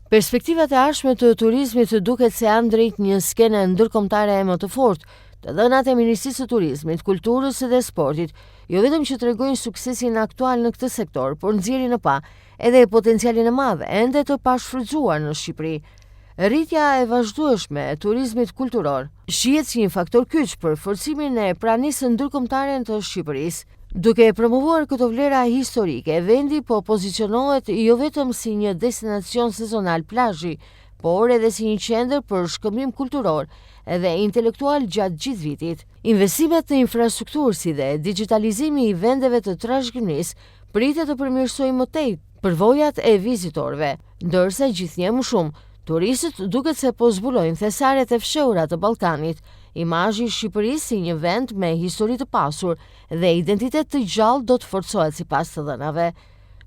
Perspektivat e ardhshme të turizmit duket se janë drejt një skene ndërkombëtare më të fortë. Të dhënat e Ministrisë së Turizmit, Kulturës dhe Sportit jo vetëm që tregojnë suksesin aktual në këtë sektor, por nxjerrin në pa edhe potencialin e madh ende të pashfrytzuar në Shqipëri. Rritja e vazhdueshme e turizmit kulturor shihet si një faktor kyç për forcimin e pranisë ndërkombëtare të Shqipërisë. Duke promovuar këto vlera historike, vendi po pozicionohet jo vetëm si një destinacion sezonal plazhi, por edhe si një qendër për shkëmbim kulturor edhe intelektual gjatë gjithë vitit. Investimet në infrastrukturë si dhe digitalizimi i vendeve të trashëgimisë pritet të përmirësojë më tej përvojat e vizitorëve, ndërsa gjithnjë më shumë turistët duket se po zbulojnë thesaret e fshehura të Ballkanit. Imazhi i Shqipërisë si një vend me histori të pasur dhe identitet të gjallë do të forcohet sipas të dhënave.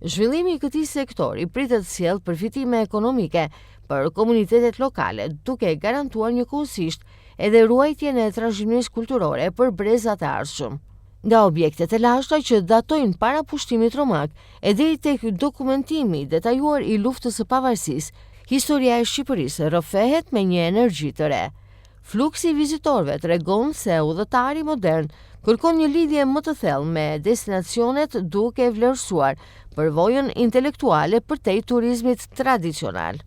Zhvillimi i këtij sektori pritet të sjellë përfitime ekonomike për komunitetet lokale, duke garantuar njëkohësisht edhe ruajtjen e trashëgimisë kulturore për brezat e ardhshëm. Nga objektet e lashta që datojnë para pushtimit romak e deri tek dokumentimi detajuar i luftës së pavarësisë, historia e Shqipërisë rrëfehet me një energji të re. Fluksi i vizitorëve tregon se udhëtari modern kërkon një lidhje më të thellë me destinacionet, duke vlerësuar përvojën intelektuale përtej turizmit tradicional.